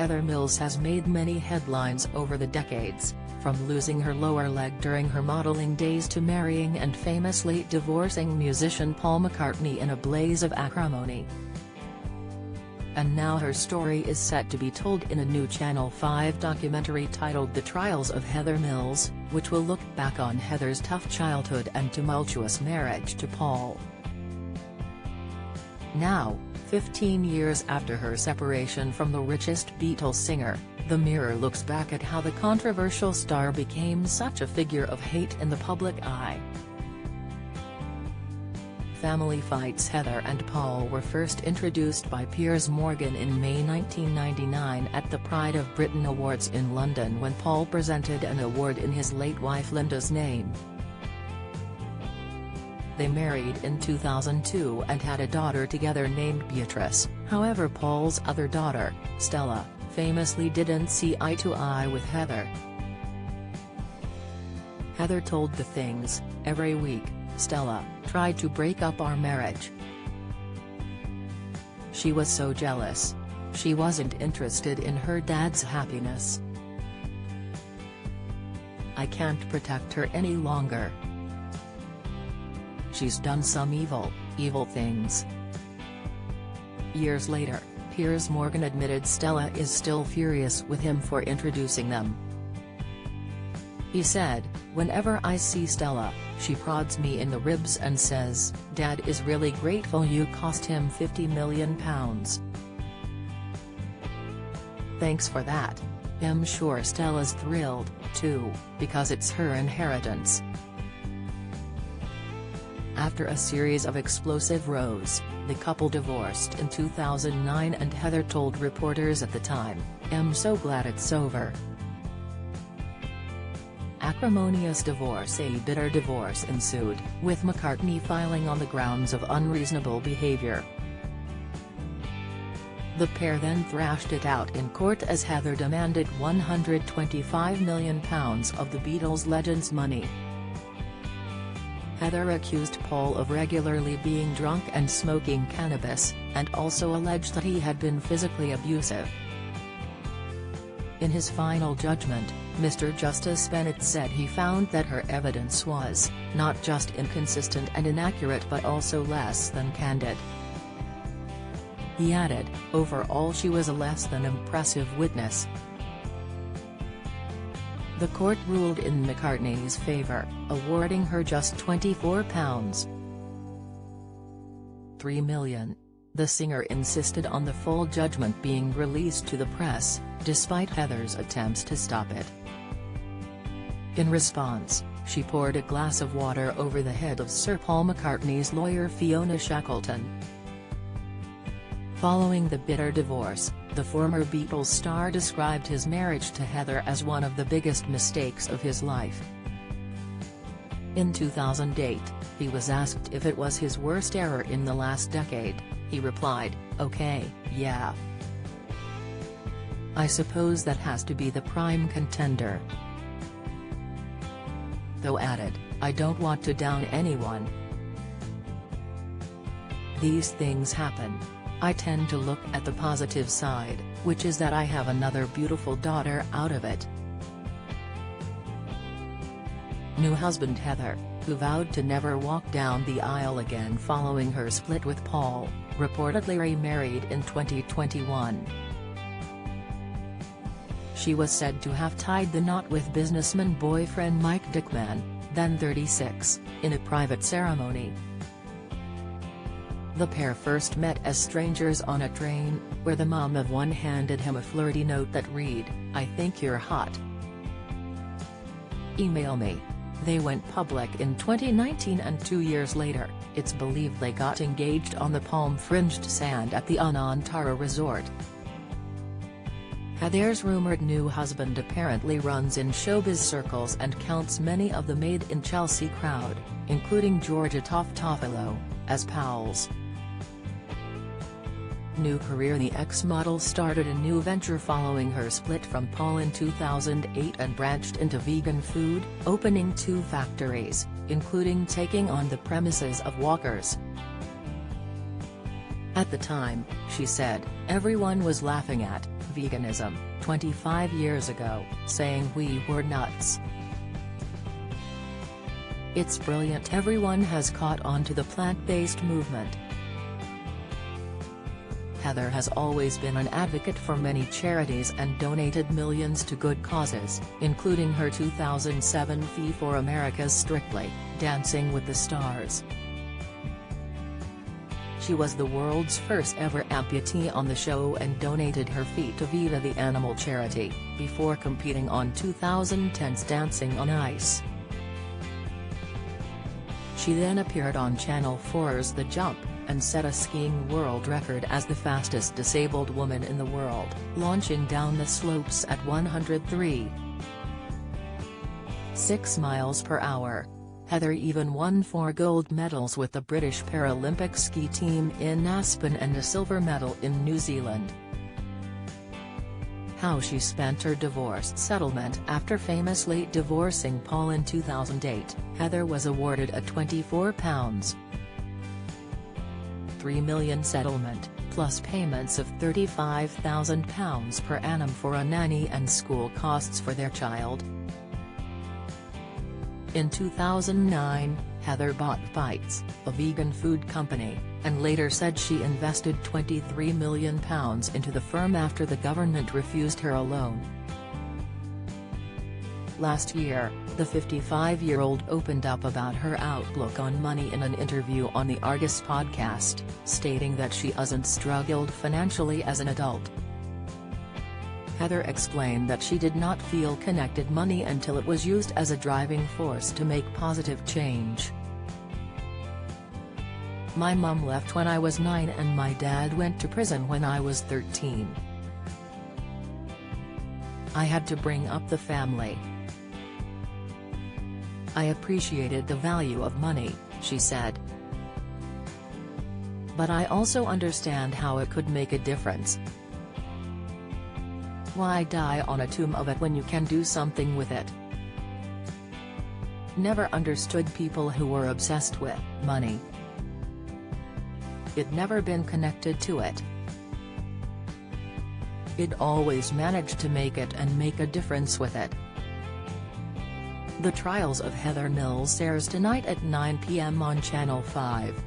Heather Mills has made many headlines over the decades, from losing her lower leg during her modeling days to marrying and famously divorcing musician Paul McCartney in a blaze of acrimony. And now her story is set to be told in a new Channel 5 documentary titled The Trials of Heather Mills, which will look back on Heather's tough childhood and tumultuous marriage to Paul. Now, 15 years after her separation from the richest Beatles singer, The Mirror looks back at how the controversial star became such a figure of hate in the public eye. Family fights. Heather and Paul were first introduced by Piers Morgan in May 1999 at the Pride of Britain Awards in London when Paul presented an award in his late wife Linda's name. They married in 2002 and had a daughter together named Beatrice. However, Paul's other daughter, Stella, famously didn't see eye to eye with Heather. Heather told The Things, "Every week, Stella tried to break up our marriage. She was so jealous. She wasn't interested in her dad's happiness. I can't protect her any longer. She's done some evil things." Years later, Piers Morgan admitted Stella is still furious with him for introducing them. He said, "Whenever I see Stella, she prods me in the ribs and says, 'Dad is really grateful you cost him £50 million. Thanks for that.' I'm sure Stella's thrilled, too, because it's her inheritance." After a series of explosive rows, the couple divorced in 2009 and Heather told reporters at the time, "I'm so glad it's over." Acrimonious divorce. A bitter divorce ensued, with McCartney filing on the grounds of unreasonable behavior. The pair then thrashed it out in court as Heather demanded £125 million of the Beatles legend's money. Heather accused Paul of regularly being drunk and smoking cannabis, and also alleged that he had been physically abusive. In his final judgment, Mr. Justice Bennett said he found that her evidence was, not just inconsistent and inaccurate but also less than candid. He added, "Overall she was a less than impressive witness." The court ruled in McCartney's favor, awarding her just £24.3 million. The singer insisted on the full judgment being released to the press, despite Heather's attempts to stop it. In response, she poured a glass of water over the head of Sir Paul McCartney's lawyer Fiona Shackleton. Following the bitter divorce, the former Beatles star described his marriage to Heather as one of the biggest mistakes of his life. In 2008, he was asked if it was his worst error in the last decade. He replied, "Okay, yeah. I suppose that has to be the prime contender." Though added, "I don't want to down anyone. These things happen. I tend to look at the positive side, which is that I have another beautiful daughter out of it." New husband Heather, who vowed to never walk down the aisle again following her split with Paul, reportedly remarried in 2021. She was said to have tied the knot with businessman boyfriend Mike Dickman, then 36, in a private ceremony. The pair first met as strangers on a train, where the mom of one handed him a flirty note that read, "I think you're hot. Email me." They went public in 2019 and 2 years later, it's believed they got engaged on the palm-fringed sand at the Anantara resort. Heather's rumored new husband apparently runs in showbiz circles and counts many of the Made in Chelsea crowd, including Georgia Toftofilo, as pals. New career. The ex-model started a new venture following her split from Paul in 2008 and branched into vegan food, opening 2 factories, including taking on the premises of Walker's. At the time, she said, "Everyone was laughing at veganism, 25 years ago, saying we were nuts. It's brilliant everyone has caught on to the plant-based movement. Heather has always been an advocate for many charities and donated millions to good causes, including her 2007 fee for America's Strictly Dancing with the Stars. She was the world's first ever amputee on the show and donated her feet to Viva the Animal charity, before competing on 2010's Dancing on Ice. She then appeared on Channel 4's The Jump, and set a skiing world record as the fastest disabled woman in the world, launching down the slopes at 103.6 miles per hour. Heather even won 4 gold medals with the British Paralympic ski team in Aspen and a silver medal in New Zealand. How she spent her divorce settlement. After famously divorcing Paul in 2008, Heather was awarded a £24.3 million settlement, plus payments of £35,000 per annum for a nanny and school costs for their child. In 2009, Heather bought Bites, a vegan food company, and later said she invested £23 million into the firm after the government refused her a loan. Last year, the 55-year-old opened up about her outlook on money in an interview on the Argus podcast, stating that she hasn't struggled financially as an adult. Heather explained that she did not feel connected money until it was used as a driving force to make positive change. My mum left when I was 9 and my dad went to prison when I was 13. I had to bring up the family. I appreciated the value of money, she said. But I also understand how it could make a difference. Why die on a tomb of it when you can do something with it? Never understood people who were obsessed with money. It never been connected to it. It always managed to make it and make a difference with it. The Trials of Heather Mills airs tonight at 9 p.m. on Channel 5.